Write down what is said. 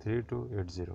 3280۔